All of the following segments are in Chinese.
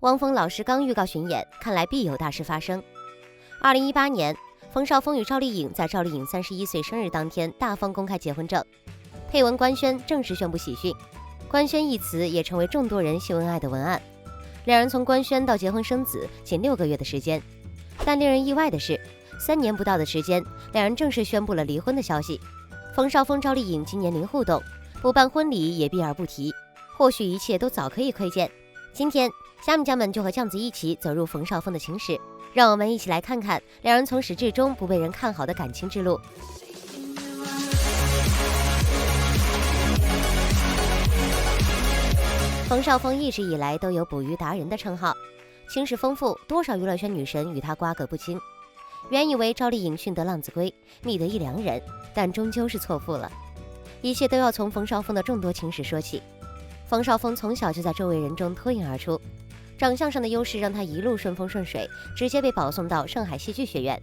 汪峰老师刚预告巡演，看来必有大事发生。2018年，冯绍峰与赵丽颖在赵丽颖31岁生日当天大方公开结婚证，配文官宣正式宣布喜讯。官宣一词也成为众多人秀恩爱的文案。两人从官宣到结婚生子仅6个月的时间，但令人意外的是，3年不到的时间，两人正式宣布了离婚的消息。冯绍峰、赵丽颖今年零互动，不办婚礼也避而不提，或许一切都早可以窥见。今天虾米家们就和酱子一起走入冯绍峰的情史，让我们一起来看看两人从始至终不被人看好的感情之路。冯绍峰一直以来都有捕鱼达人的称号，情史丰富，多少娱乐圈女神与他瓜葛不清。原以为赵丽颖训得浪子归，觅得一良人，但终究是错付了。一切都要从冯绍峰的众多情史说起。冯绍峰从小就在周围人中脱颖而出，长相上的优势让他一路顺风顺水，直接被保送到上海戏剧学院。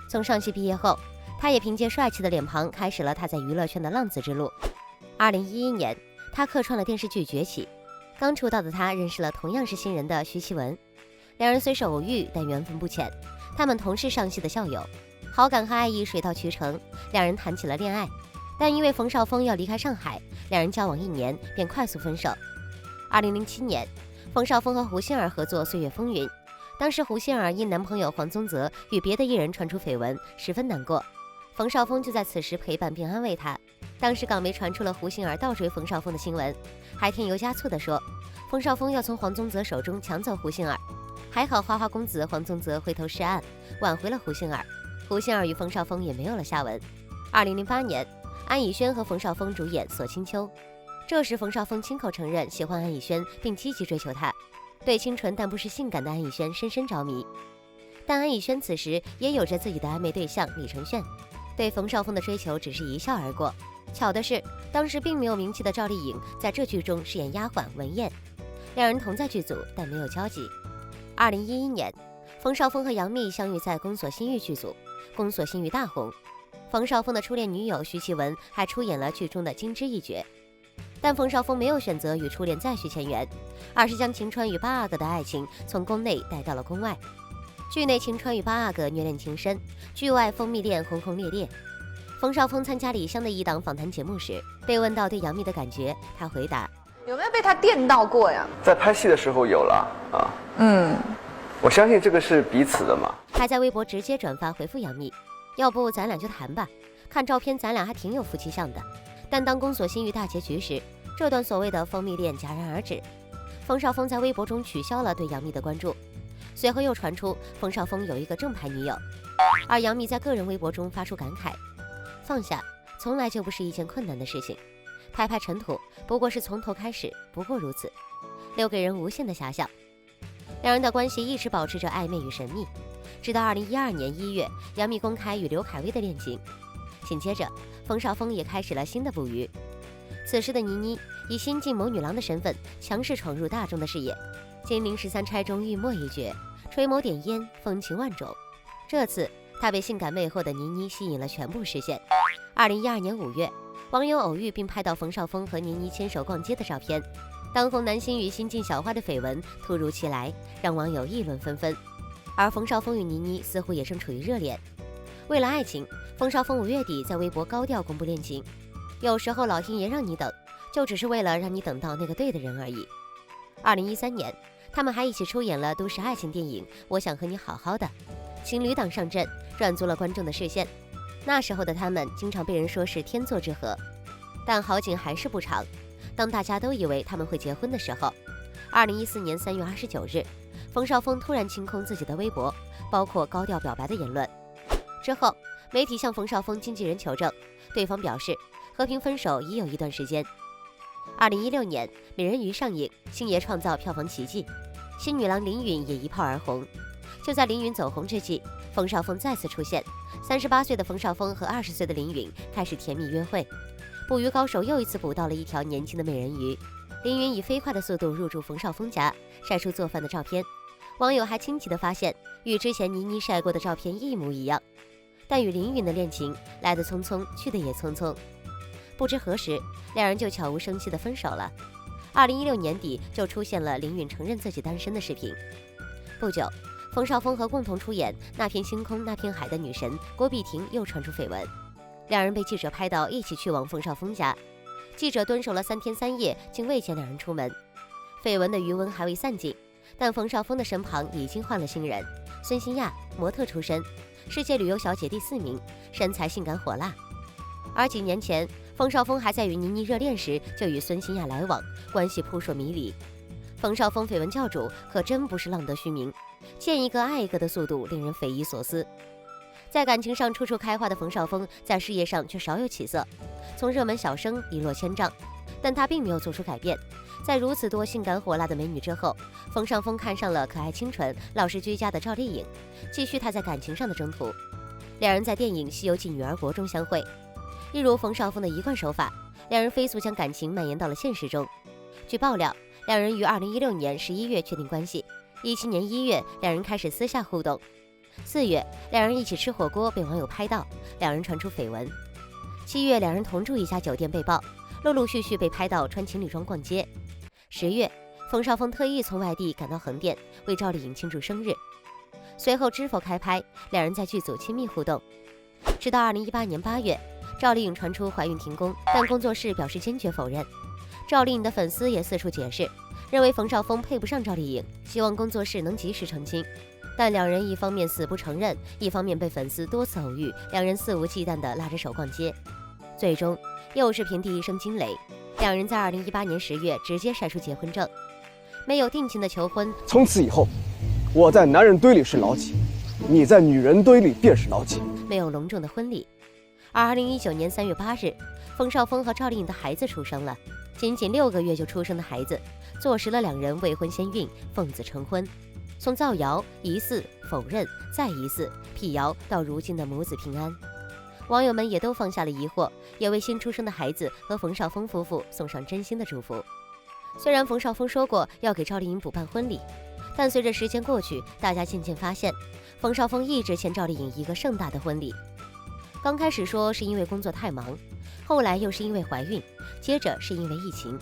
从上戏毕业后，他也凭借帅气的脸庞开始了他在娱乐圈的浪子之路。2011年，他客串了电视剧《崛起》，刚出道的他认识了同样是新人的徐奇雯，两人虽是偶遇，但缘分不浅。他们同是上戏的校友，好感和爱意水到渠成，两人谈起了恋爱。但因为冯绍峰要离开上海，两人交往1年便快速分手。2007年，冯绍峰和胡杏儿合作《岁月风云》，当时胡杏儿因男朋友黄宗泽与别的艺人传出绯闻，十分难过。冯绍峰就在此时陪伴并安慰她。当时港媒传出了胡杏儿倒追冯绍峰的新闻，还添油加醋地说冯绍峰要从黄宗泽手中抢走胡杏儿。还好花花公子黄宗泽回头是岸，挽回了胡杏儿。胡杏儿与冯绍峰也没有了下文。2008年，安以轩和冯绍峰主演《锁清秋》，这时冯绍峰亲口承认喜欢安以轩，并积极追求她。对清纯但不失性感的安以轩深深着迷。但安以轩此时也有着自己的暧昧对象李承铉，对冯绍峰的追求只是一笑而过。巧的是，当时并没有名气的赵丽颖在这剧中饰演丫鬟文燕，两人同在剧组但没有交集。2011年，冯绍峰和杨幂相遇在《宫锁心玉》剧组，《宫锁心玉》大红。冯绍峰的初恋女友徐奇雯还出演了剧中的金枝一角，但冯绍峰没有选择与初恋再续前缘，而是将晴川与八阿哥的爱情从宫内带到了宫外。剧内晴川与八阿哥虐恋情深，剧外蜂蜜恋轰轰烈烈。冯绍峰参加李湘的一档访谈节目时，被问到对杨幂的感觉，他回答：有没有被他电到过呀？在拍戏的时候有了啊。我相信这个是彼此的嘛。还在微博直接转发回复杨幂，要不咱俩就谈吧，看照片咱俩还挺有夫妻相的。但当宫锁心玉大结局时，这段所谓的蜂蜜恋戛然而止。冯绍峰在微博中取消了对杨幂的关注，随后又传出冯绍峰有一个正牌女友，而杨幂在个人微博中发出感慨：放下从来就不是一件困难的事情，拍拍尘土不过是从头开始，不过如此，留给人无限的遐想。两人的关系一直保持着暧昧与神秘，直到2012年1月，杨幂公开与刘恺威的恋情。紧接着，冯绍峰也开始了新的捕鱼。此时的倪妮以新晋谋女郎的身份强势闯入大众的视野，金陵13钗中玉墨一角，垂眸点烟，风情万种。这次她被性感魅惑的倪妮吸引了全部视线。2012年5月，网友偶遇并拍到冯绍峰和倪妮牵手逛街的照片。当红男星与新晋小花的绯闻突如其来，让网友议论纷纷。而冯绍峰与倪妮似乎也正处于热恋。为了爱情，冯绍峰5月底在微博高调公布恋情。有时候老天爷让你等，就只是为了让你等到那个对的人而已。2013年，他们还一起出演了都市爱情电影《我想和你好好的》，情侣档上阵，赚足了观众的视线。那时候的他们经常被人说是天作之合，但好景还是不长。当大家都以为他们会结婚的时候，2014年3月29日，冯绍峰突然清空自己的微博，包括高调表白的言论。之后，媒体向冯绍峰经纪人求证，对方表示和平分手已有一段时间。2016年，《美人鱼》上映，星爷创造票房奇迹，新女郎林允也一炮而红。就在林允走红之际，冯绍峰再次出现。38岁的冯绍峰和20岁的林允开始甜蜜约会。捕鱼高手又一次捕到了一条年轻的美人鱼，林允以飞快的速度入住冯绍峰家，晒出做饭的照片。网友还惊奇地发现，与之前倪妮晒过的照片一模一样。但与林允的恋情来得匆匆，去得也匆匆。不知何时，两人就悄无声息地分手了。2016年底就出现了林允承认自己单身的视频。不久，冯绍峰和共同出演《那片星空那片海》的女神郭碧婷又传出绯闻，两人被记者拍到一起去往冯绍峰家，记者蹲守了3天3夜，竟未见两人出门。绯闻的余温还未散尽，但冯绍峰的身旁已经换了新人，孙欣亚，模特出身，世界旅游小姐第4名，身材性感火辣。而几年前，冯绍峰还在与倪妮热恋时就与孙欣亚来往，关系扑朔迷离。冯绍峰绯闻教主可真不是浪得虚名，见一个爱一个的速度令人匪夷所思。在感情上处处开花的冯绍峰，在事业上却少有起色，从热门小生一落千丈。但他并没有做出改变，在如此多性感火辣的美女之后，冯绍峰看上了可爱清纯、老实居家的赵丽颖，继续他在感情上的征途。两人在电影《西游记女儿国》中相会，一如冯绍峰的一贯手法，两人飞速将感情蔓延到了现实中。据爆料，两人于2016年11月确定关系，17年1月两人开始私下互动，4月两人一起吃火锅被网友拍到，两人传出绯闻。7月两人同住一家酒店被曝，陆陆续续被拍到穿情侣装逛街。10月，冯绍峰特意从外地赶到横店为赵丽颖庆祝生日。随后知否开拍，两人在剧组亲密互动。直到2018年8月，赵丽颖传出怀孕停工，但工作室表示坚决否认。赵丽颖的粉丝也四处解释，认为冯绍峰配不上赵丽颖，希望工作室能及时澄清。但两人一方面死不承认，一方面被粉丝多次偶遇，两人肆无忌惮地拉着手逛街。最终又是平地一声惊雷，两人在2018年10月直接晒出结婚证，没有定情的求婚。从此以后，我在男人堆里是老几，你在女人堆里便是老几。没有隆重的婚礼。而2019年3月8日，冯绍峰和赵丽颖的孩子出生了，仅6个月就出生的孩子，坐实了两人未婚先孕，奉子成婚。从造谣、疑似、否认、再疑似、辟谣到如今的母子平安，网友们也都放下了疑惑，也为新出生的孩子和冯绍峰夫妇送上真心的祝福。虽然冯绍峰说过要给赵丽颖补办婚礼，但随着时间过去，大家渐渐发现，冯绍峰一直欠赵丽颖一个盛大的婚礼。刚开始说是因为工作太忙，后来又是因为怀孕，接着是因为疫情。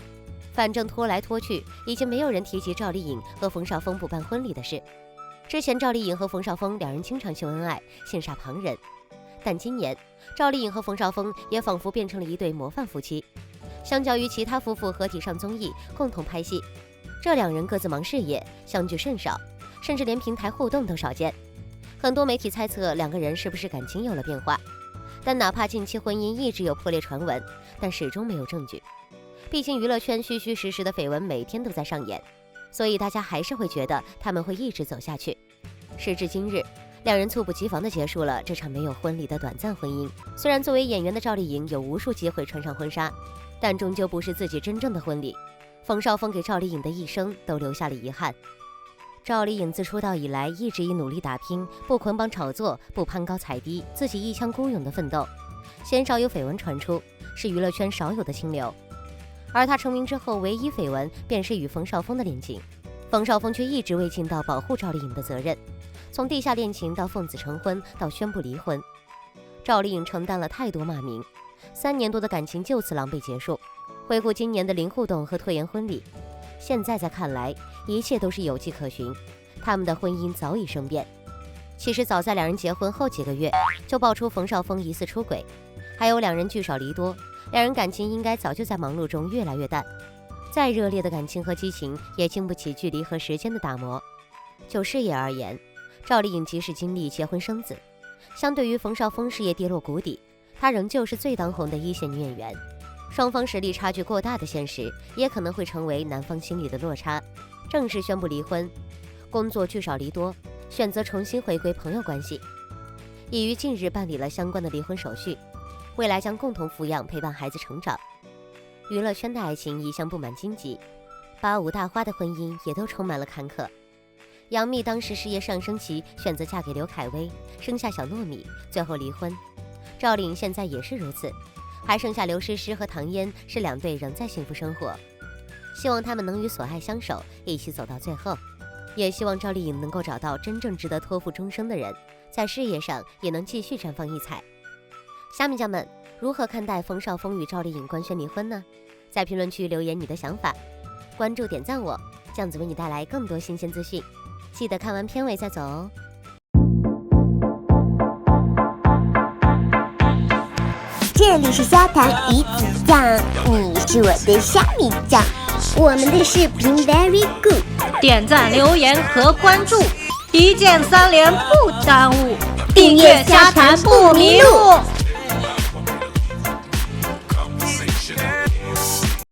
反正拖来拖去，已经没有人提及赵丽颖和冯绍峰补办婚礼的事。之前赵丽颖和冯绍峰两人经常秀恩爱，羡煞旁人。但今年，赵丽颖和冯绍峰也仿佛变成了一对模范夫妻。相较于其他夫妇合体上综艺共同拍戏，这两人各自忙事业，相聚甚少，甚至连平台互动都少见。很多媒体猜测两个人是不是感情有了变化，但哪怕近期婚姻一直有破裂传闻，但始终没有证据。毕竟娱乐圈虚虚实实的绯闻每天都在上演，所以大家还是会觉得他们会一直走下去。时至今日，两人猝不及防地结束了这场没有婚礼的短暂婚姻。虽然作为演员的赵丽颖有无数机会穿上婚纱，但终究不是自己真正的婚礼。冯绍峰给赵丽颖的一生都留下了遗憾。赵丽颖自出道以来一直以努力打拼，不捆绑炒作，不攀高踩低，自己一腔孤勇的奋斗，鲜少有绯闻传出，是娱乐圈少有的清流。而她成名之后，唯一绯闻便是与冯绍峰的恋情，冯绍峰却一直未尽到保护赵丽颖的责任，从地下恋情到奉子成婚到宣布离婚，赵丽颖承担了太多骂名，3年多的感情就此狼狈结束。回顾今年的零互动和拖延婚礼，现在再看来，一切都是有迹可循，他们的婚姻早已生变。其实早在两人结婚后几个月，就爆出冯绍峰疑似出轨，还有两人聚少离多，两人感情应该早就在忙碌中越来越淡。再热烈的感情和激情，也经不起距离和时间的打磨。就事业而言，赵丽颖即使经历结婚生子，相对于冯绍峰事业跌落谷底，她仍旧是最当红的一线女演员。双方实力差距过大的现实，也可能会成为男方心里的落差。正式宣布离婚，工作聚少离多，选择重新回归朋友关系，已于近日办理了相关的离婚手续，未来将共同抚养陪伴孩子成长。娱乐圈的爱情一向布满荆棘，85大花的婚姻也都充满了坎坷。杨幂当时事业上升期，选择嫁给刘恺威，生下小糯米，最后离婚。赵丽颖现在也是如此，还剩下刘诗诗和唐嫣是2对仍在幸福生活。希望他们能与所爱相守，一起走到最后。也希望赵丽颖能够找到真正值得托付终生的人，在事业上也能继续绽放异彩。虾米酱们，如何看待冯绍峰与赵丽颖官宣离婚呢？在评论区留言你的想法。关注点赞我，酱子为你带来更多新鲜资讯。记得看完片尾再走哦。这里是虾谈鱼子酱，你是我的虾米酱。我们的视频 very good， 点赞、留言和关注，一键3连不耽误，订阅虾谈不迷路。